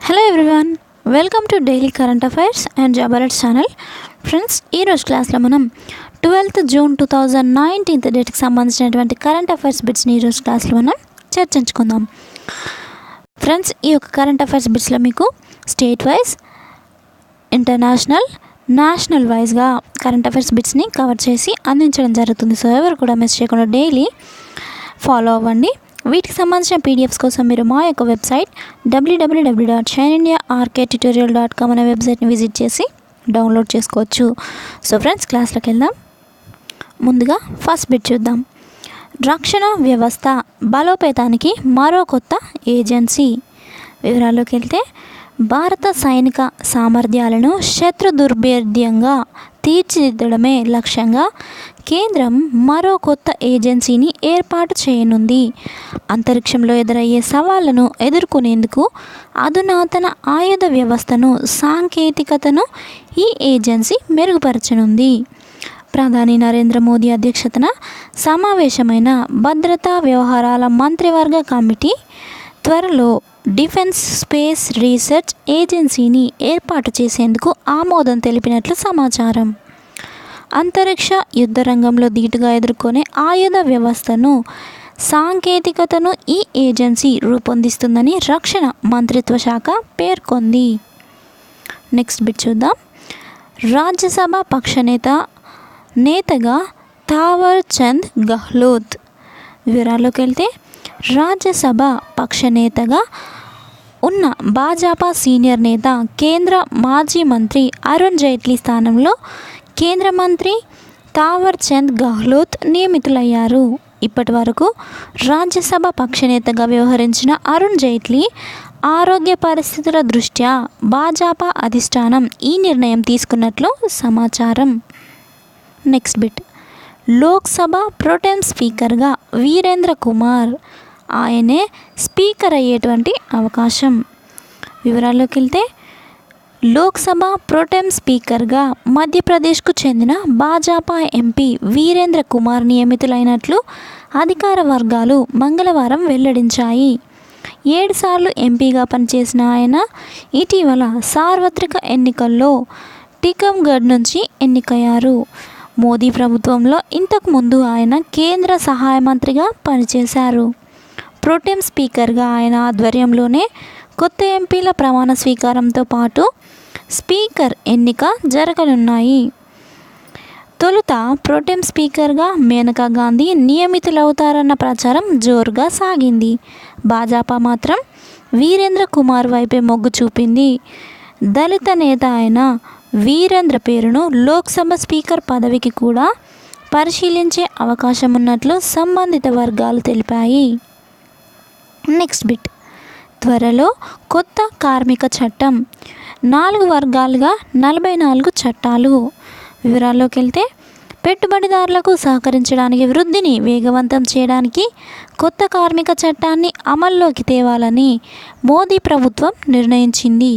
Hello everyone, welcome to daily current affairs and job alerts channel. Friends, ఈరోజు క్లాస్లో మనం 12th June 2019 డేట్కి సంబంధించినటువంటి కరెంట్ అఫైర్స్ బిట్స్ని ఈరోజు క్లాస్లో మనం చర్చించుకుందాం. ఫ్రెండ్స్, ఈ యొక్క కరెంట్ అఫైర్స్ బిట్స్లో మీకు స్టేట్ వైజ్, ఇంటర్నేషనల్, నేషనల్ వైజ్గా కరెంట్ అఫైర్స్ బిట్స్ని కవర్ చేసి అందించడం జరుగుతుంది. సో ఎవరు కూడా మిస్ చేయకుండా డైలీ ఫాలో అవ్వండి. వీటికి సంబంధించిన పీడిఎఫ్స్ కోసం మీరు మా యొక్క వెబ్సైట్ www.shinindiaarktutorial.com అనే వెబ్సైట్ని విజిట్ చేసి డౌన్లోడ్ చేసుకోవచ్చు. సో ఫ్రెండ్స్, క్లాస్లోకి వెళ్దాం. ముందుగా ఫస్ట్ బిట్ చూద్దాం. రక్షణ వ్యవస్థ బలోపేతానికి మరో కొత్త ఏజెన్సీ. వివరాల్లోకి వెళ్తే, భారత సైనిక సామర్థ్యాలను శత్రు దుర్భేద్యంగా తీర్చిదిద్దడమే లక్ష్యంగా కేంద్రం మరో కొత్త ఏజెన్సీని ఏర్పాటు చేయనుంది. అంతరిక్షంలో ఎదురయ్యే సవాళ్లను ఎదుర్కొనేందుకు అధునాతన ఆయుధ వ్యవస్థను, సాంకేతికతను ఈ ఏజెన్సీ మెరుగుపరచనుంది. ప్రధాని నరేంద్ర మోదీ అధ్యక్షతన సమావేశమైన భద్రతా వ్యవహారాల మంత్రివర్గ కమిటీ త్వరలో డిఫెన్స్ స్పేస్ రీసెర్చ్ ఏజెన్సీని ఏర్పాటు చేసేందుకు ఆమోదం తెలిపినట్లు సమాచారం. అంతరిక్ష యుద్ధ రంగంలో ధీటుగా ఎదుర్కొనే ఆయుధ వ్యవస్థను, సాంకేతికతను ఈ ఏజెన్సీ రూపొందిస్తుందని రక్షణ మంత్రిత్వ శాఖ పేర్కొంది. నెక్స్ట్ బిట్ చూద్దాం. రాజ్యసభ పక్ష నేతగా థావర్ చంద్ గెహ్లోట్. వివరాల్లోకి వెళ్తే, రాజ్యసభ పక్ష నేతగా ఉన్న భాజపా సీనియర్ నేత, కేంద్ర మాజీ మంత్రి అరుణ్ జైట్లీ స్థానంలో కేంద్ర మంత్రి థావర్ చంద్ గెహ్లోట్ నియమితులయ్యారు. ఇప్పటి వరకు రాజ్యసభ పక్ష నేతగా వ్యవహరించిన అరుణ్ జైట్లీ ఆరోగ్య పరిస్థితుల దృష్ట్యా భాజపా అధిష్టానం ఈ నిర్ణయం తీసుకున్నట్లు సమాచారం. Next bit. లోక్సభ ప్రోటెం స్పీకర్గా వీరేంద్ర కుమార్. ఆయనే స్పీకర్ అయ్యేటువంటి అవకాశం. వివరాల్లోకి వెళ్తే, లోక్సభ ప్రోటెం స్పీకర్గా మధ్యప్రదేశ్కు చెందిన భాజపా ఎంపీ వీరేంద్ర కుమార్ నియమితులైనట్లు అధికార వర్గాలు మంగళవారం వెల్లడించాయి. 7 సార్లు ఎంపీగా పనిచేసిన ఆయన ఇటీవల సార్వత్రిక ఎన్నికల్లో టికమ్గఢ్ నుంచి ఎన్నికయ్యారు. మోదీ ప్రభుత్వంలో ఇంతకుముందు ఆయన కేంద్ర సహాయ మంత్రిగా పనిచేశారు. ప్రోటెం స్పీకర్గా ఆయన ఆధ్వర్యంలోనే కొత్త ఎంపీల ప్రమాణ స్వీకారంతో పాటు స్పీకర్ ఎన్నిక జరగనున్నాయి. తొలుత ప్రోటెం స్పీకర్గా మేనకా గాంధీ నియమితులవుతారన్న ప్రచారం జోరుగా సాగింది. భాజపా మాత్రం వీరేంద్ర కుమార్ వైపే మొగ్గు చూపింది. దళిత నేత అయిన వీరేంద్ర పేరును లోక్సభ స్పీకర్ పదవికి కూడా పరిశీలించే అవకాశం ఉన్నట్లు సంబంధిత వర్గాలు తెలిపాయి. Next bit. త్వరలో కొత్త కార్మిక చట్టం. 4 వర్గాలుగా 44 చట్టాలు. వివరాల్లోకి వెళ్తే, పెట్టుబడిదారులకు సహకరించడానికి, వృద్ధిని వేగవంతం చేయడానికి కొత్త కార్మిక చట్టాన్ని అమల్లోకి తేవాలని మోదీ ప్రభుత్వం నిర్ణయించింది.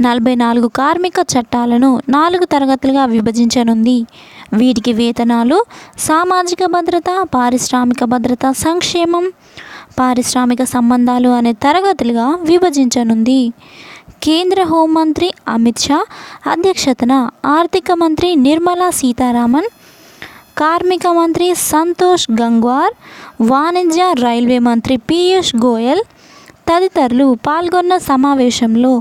44 కార్మిక చట్టాలను 4 తరగతులుగా విభజించనుంది. వీటికి వేతనాలు, సామాజిక భద్రత, పారిశ్రామిక భద్రత, సంక్షేమం, పారిశ్రామిక సంబంధాలు అనే తరగతులుగా విభజించనుంది. కేంద్ర హోంమంత్రి అమిత్ షా అధ్యక్షతన ఆర్థిక మంత్రి నిర్మలా సీతారామన్, కార్మిక మంత్రి సంతోష్ గంగ్వార్, వాణిజ్య రైల్వే మంత్రి పీయూష్ గోయల్ తదితరులు పాల్గొన్న సమావేశంలో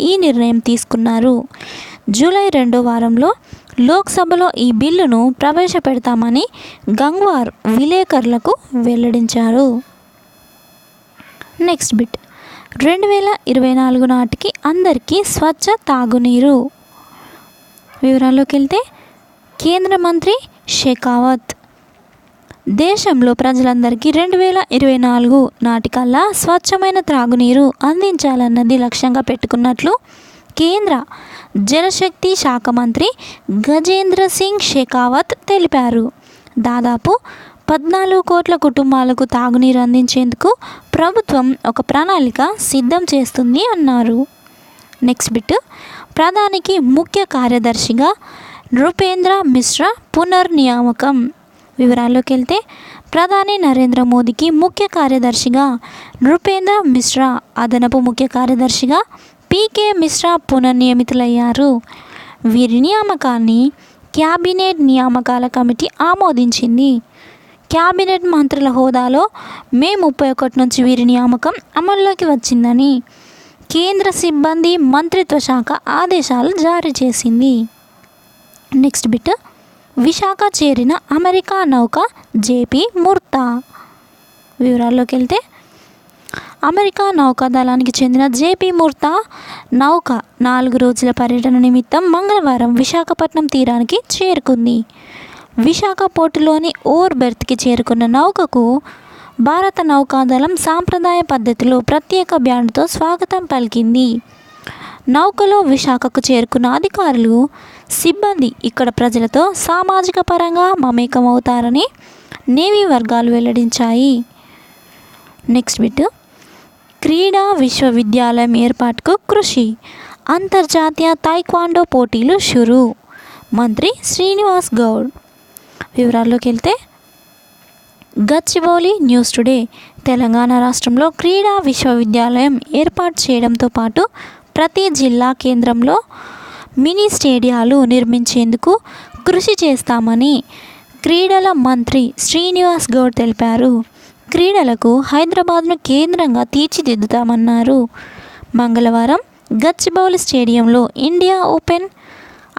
ఈ నిర్ణయం తీసుకున్నారు. జూలై 2వ వారంలో లోక్సభలో ఈ బిల్లును ప్రవేశపెడతామని గంగ్వార్ విలేకరులకు వెల్లడించారు. Next bit. 2024 నాటికి అందరికీ స్వచ్ఛ తాగునీరు. వివరాల్లోకి వెళ్తే, కేంద్ర మంత్రి షెకావత్ దేశంలో ప్రజలందరికీ 2024 నాటికల్లా స్వచ్ఛమైన త్రాగునీరు అందించాలన్నది లక్ష్యంగా పెట్టుకున్నట్లు కేంద్ర జలశక్తి శాఖ మంత్రి గజేంద్ర సింగ్ షెకావత్ తెలిపారు. దాదాపు 14 కోట్ల కుటుంబాలకు తాగునీరు అందించేందుకు ప్రభుత్వం ఒక ప్రణాళిక సిద్ధం చేస్తుంది అన్నారు. Next bit. ప్రధానికి ముఖ్య కార్యదర్శిగా నృపేంద్ర మిశ్రా పునర్నియామకం. వివరాల్లోకి వెళ్తే, ప్రధాని నరేంద్ర మోదీకి ముఖ్య కార్యదర్శిగా నృపేంద్ర మిశ్రా, అదనపు ముఖ్య కార్యదర్శిగా పీకే మిశ్రా పునర్నియమితులయ్యారు. వీరి నియామకాన్ని క్యాబినెట్ నియామకాల కమిటీ ఆమోదించింది. క్యాబినెట్ మంత్రుల హోదాలో మే 31 నుంచి వీరి నియామకం అమల్లోకి వచ్చిందని కేంద్ర సిబ్బంది మంత్రిత్వ శాఖ ఆదేశాలు జారీ చేసింది. నెక్స్ట్ బిట్, విశాఖ చేరిన అమెరికా నౌక జేపీ ముర్తా. వివరాల్లోకి వెళ్తే అమెరికా నౌకాదళానికి చెందిన జేపీ ముర్తా నౌక 4 రోజుల పర్యటన నిమిత్తం మంగళవారం విశాఖపట్నం తీరానికి చేరుకుంది. విశాఖ పోర్టులోని ఓర్ బెర్త్కి చేరుకున్న నౌకకు భారత నౌకాదళం సాంప్రదాయ పద్ధతిలో ప్రత్యేక బ్యాండ్తో స్వాగతం పలికింది. నౌకలో విశాఖకు చేరుకున్న అధికారులు, సిబ్బంది ఇక్కడ ప్రజలతో సామాజిక పరంగా మమేకమవుతారని నేవీ వర్గాలు వెల్లడించాయి. నెక్స్ట్ బిట్, క్రీడా విశ్వవిద్యాలయం ఏర్పాటుకు కృషి, అంతర్జాతీయ తైక్వాండో పోటీలు షురు, మంత్రి శ్రీనివాస్ గౌడ్. వివరాల్లోకి వెళ్తే గచ్చిబౌలి న్యూస్ టుడే తెలంగాణ రాష్ట్రంలో క్రీడా విశ్వవిద్యాలయం ఏర్పాటు చేయడంతో పాటు ప్రతి జిల్లా కేంద్రంలో మినీ స్టేడియాలు నిర్మించేందుకు కృషి చేస్తామని క్రీడల మంత్రి శ్రీనివాస్ గౌడ్ తెలిపారు. క్రీడలకు హైదరాబాద్ను కేంద్రంగా తీర్చిదిద్దుతామన్నారు. మంగళవారం గచ్చిబౌలి స్టేడియంలో ఇండియా ఓపెన్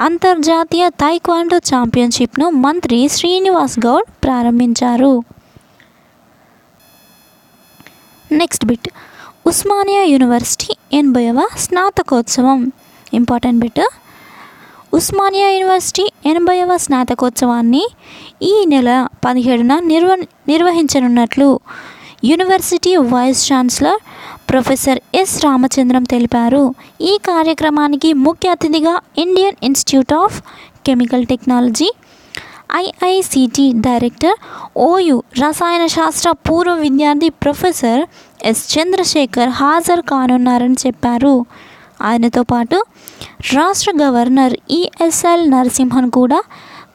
అంతర్జాతీయ తైక్వాండో ఛాంపియన్షిప్ను మంత్రి శ్రీనివాస్ గౌడ్ ప్రారంభించారు. నెక్స్ట్ బిట్, ఉస్మానియా యూనివర్సిటీ 80వ స్నాతకోత్సవం. ఇంపార్టెంట్ బిట్, ఉస్మానియా యూనివర్సిటీ 80వ స్నాతకోత్సవాన్ని ఈ నెల 17న నిర్వహించనున్నట్లు university vice chancellor professor S Ramachandram తెలిపారు. ఈ కార్యక్రమానికి ముఖ్య అతిథిగా Indian Institute of Chemical Technology IICT director OU రసాయన శాస్త్ర పూర్వ విద్యార్థి ప్రొఫెసర్ ఎస్ చంద్రశేఖర్ హాజరు కానున్నారని చెప్పారు. ఆయనతో పాటు రాష్ట్ర గవర్నర్ ఈఎస్ఎల్ నరసింహన్ కూడా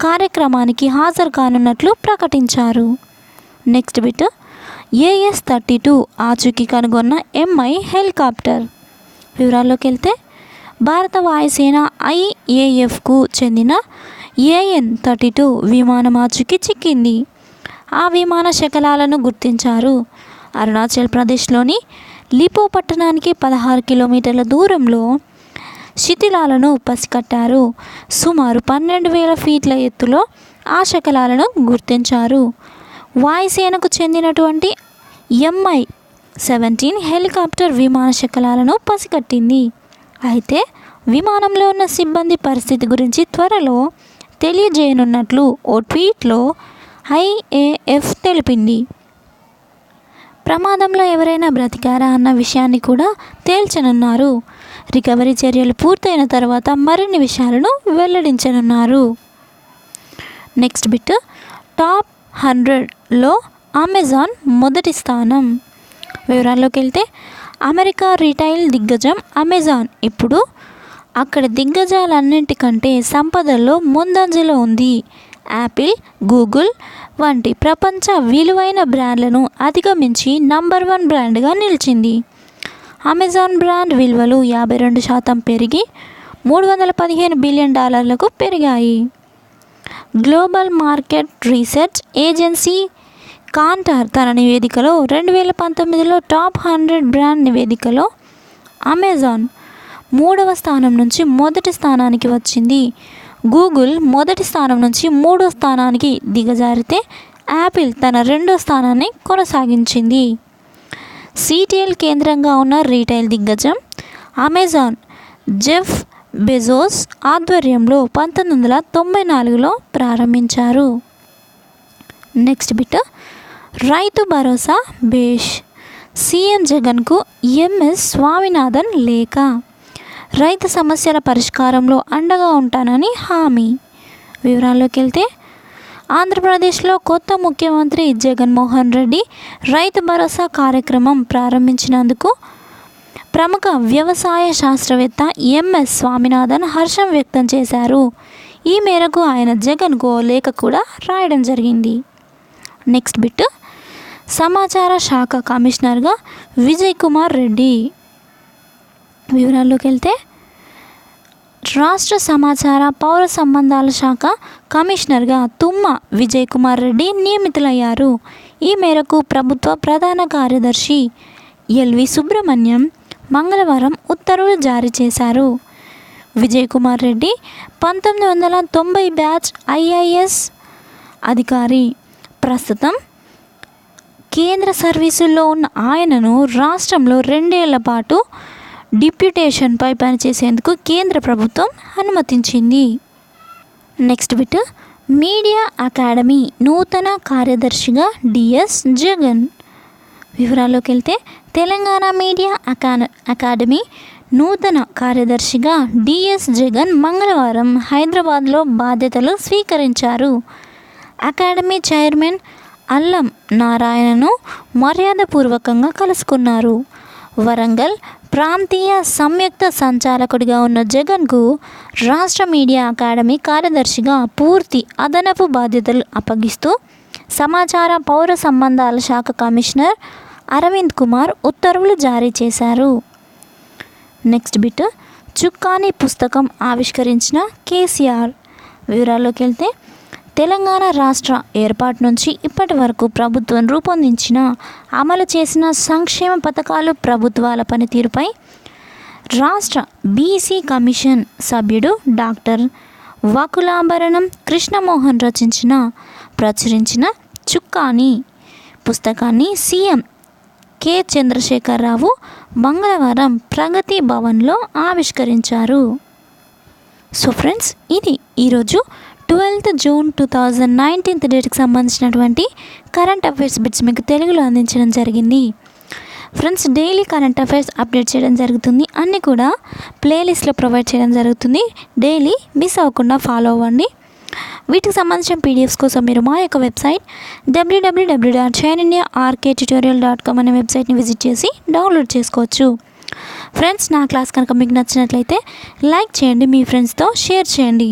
కార్యక్రమానికి హాజరు కానున్నట్లు ప్రకటించారు. నెక్స్ట్ బిట్, AS-32 ఆచూకీ కనుగొన్న ఎంఐ హెలికాప్టర్. వివరాల్లోకి వెళ్తే భారత వాయుసేన IAFకు చెందిన AN-32 విమానం ఆచూకీ చిక్కింది. ఆ విమాన శకలాలను గుర్తించారు. అరుణాచల్ ప్రదేశ్లోని లిపో పట్టణానికి 16 కిలోమీటర్ల దూరంలో శిథిలాలను పసికట్టారు. సుమారు 12,000 ఫీట్ల ఎత్తులో ఆ శకలాలను గుర్తించారు. వాయుసేనకు చెందినటువంటి MI-17 హెలికాప్టర్ విమాన శకలాలను పసికట్టింది. అయితే విమానంలో ఉన్న సిబ్బంది పరిస్థితి గురించి త్వరలో తెలియజేయనున్నట్లు ఓ ట్వీట్లో IAF తెలిపింది. ప్రమాదంలో ఎవరైనా బ్రతికారా అన్న విషయాన్ని కూడా తేల్చనున్నారు. రికవరీ చర్యలు పూర్తయిన తర్వాత మరిన్ని విషయాలను వెల్లడించనున్నారు. నెక్స్ట్ బిట్, టాప్ 100లో అమెజాన్ మొదటి స్థానం. వివరాల్లోకి వెళ్తే అమెరికా రీటైల్ దిగ్గజం అమెజాన్ ఇప్పుడు అక్కడి దిగ్గజాలన్నింటికంటే సంపదల్లో ముందంజలో ఉంది. యాపిల్, గూగుల్ వంటి ప్రపంచ విలువైన బ్రాండ్లను అధిగమించి నంబర్ 1 బ్రాండ్గా నిలిచింది. అమెజాన్ బ్రాండ్ విలువలు 52% పెరిగి $315 బిలియన్ పెరిగాయి. గ్లోబల్ మార్కెట్ రీసెర్చ్ ఏజెన్సీ కాంటార్ తన నివేదికలో 2019లో టాప్ 100 బ్రాండ్ నివేదికలో అమెజాన్ 3వ స్థానం నుంచి మొదటి స్థానానికి వచ్చింది. గూగుల్ మొదటి స్థానం నుంచి 3వ స్థానానికి దిగజారితే యాపిల్ తన 2వ స్థానాన్ని కొనసాగించింది. సిటిఎల్ కేంద్రంగా ఉన్న రీటైల్ దిగ్గజం అమెజాన్ జెఫ్ బెజోస్ ఆధ్వర్యంలో 1994లో ప్రారంభించారు. Next bit, Rythu Bharosa బేష్, CM జగన్కు ఎంఎస్ స్వామినాథన్ లేఖ. రైతు సమస్యల పరిష్కారంలో అండగా ఉంటానని హామీ. వివరాల్లోకి వెళ్తే ఆంధ్రప్రదేశ్లో కొత్త ముఖ్యమంత్రి జగన్మోహన్ రెడ్డి రైతు భరోసా కార్యక్రమం ప్రారంభించినందుకు ప్రముఖ వ్యవసాయ శాస్త్రవేత్త ఎంఎస్ స్వామినాథన్ హర్షం వ్యక్తం చేశారు. ఈ మేరకు ఆయన జగన్కు లేఖ కూడా రాయడం జరిగింది. నెక్స్ట్ బిట్, సమాచార శాఖ కమిషనర్గా విజయ్ కుమార్ రెడ్డి. వివరాల్లోకి వెళ్తే రాష్ట్ర సమాచార పౌర సంబంధాల శాఖ కమిషనర్గా తుమ్మ విజయ్ కుమార్ రెడ్డి నియమితులయ్యారు. ఈ మేరకు ప్రభుత్వ ప్రధాన కార్యదర్శి ఎల్వి సుబ్రహ్మణ్యం మంగళవారం ఉత్తర్వులు జారీ చేశారు. విజయ్ కుమార్ రెడ్డి 1990 బ్యాచ్ ఐఐఎస్ అధికారి. ప్రస్తుతం కేంద్ర సర్వీసుల్లో ఉన్న ఆయనను రాష్ట్రంలో 2 ఏళ్ల పాటు డిప్యూటేషన్పై పనిచేసేందుకు కేంద్ర ప్రభుత్వం అనుమతించింది. నెక్స్ట్ బిట్, మీడియా అకాడమీ నూతన కార్యదర్శిగా డిఎస్ జగన్. వివరాల్లోకి వెళ్తే తెలంగాణ మీడియా అకాడమీ నూతన కార్యదర్శిగా డిఎస్ జగన్ మంగళవారం హైదరాబాద్లో బాధ్యతలు స్వీకరించారు. అకాడమీ చైర్మన్ అల్లం నారాయణను మర్యాదపూర్వకంగా కలుసుకున్నారు. వరంగల్ ప్రాంతీయ సంయుక్త సంచాలకుడిగా ఉన్న జగన్కు రాష్ట్ర మీడియా అకాడమీ కార్యదర్శిగా పూర్తి అదనపు బాధ్యతలు అప్పగిస్తూ సమాచార పౌర సంబంధాల శాఖ కమిషనర్ అరవింద్ కుమార్ ఉత్తర్వులు జారీ చేశారు. నెక్స్ట్ బిట్, చుక్కాని పుస్తకం ఆవిష్కరించిన కేసీఆర్. వివరాల్లోకి వెళ్తే తెలంగాణ రాష్ట్ర ఏర్పాటు నుంచి ఇప్పటి వరకు ప్రభుత్వం రూపొందించిన అమలు చేసిన సంక్షేమ పథకాలు ప్రభుత్వాల పనితీరుపై రాష్ట్ర బీసీ కమిషన్ సభ్యుడు డాక్టర్ వకులాభరణం కృష్ణమోహన్ ప్రచురించిన చుక్కాని పుస్తకాన్ని సీఎం కె చంద్రశేఖరరావు మంగళవారం ప్రగతి భవన్లో ఆవిష్కరించారు. సో ఫ్రెండ్స్, ఇది ఈరోజు 12th జూన్ 2019 డేట్కి సంబంధించినటువంటి కరెంట్ అఫైర్స్ బిట్స్ మీకు తెలుగులో అందించడం జరిగింది. Friends, daily current affairs update చేయడం జరుగుతుంది. అన్నీ కూడా ప్లేలిస్ట్లో ప్రొవైడ్ చేయడం జరుగుతుంది. డైలీ మిస్ అవ్వకుండా ఫాలో అవ్వండి. వీటికి సంబంధించిన పీడిఎఫ్స్ కోసం మీరు మా యొక్క వెబ్సైట్ www.shinindiarktutorial.com అనే వెబ్సైట్ని విజిట్ చేసి డౌన్లోడ్ చేసుకోవచ్చు. ఫ్రెండ్స్, నా క్లాస్ కనుక మీకు నచ్చినట్లయితే లైక్ చేయండి, మీ ఫ్రెండ్స్తో షేర్ చేయండి.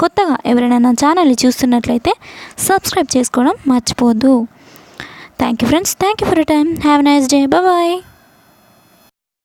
కొత్తగా ఎవరైనా నా ఛానల్ని చూస్తున్నట్లయితే సబ్స్క్రైబ్ చేసుకోవడం మర్చిపోవద్దు. Thank you friends, thank you for your time. Have a nice day. Bye.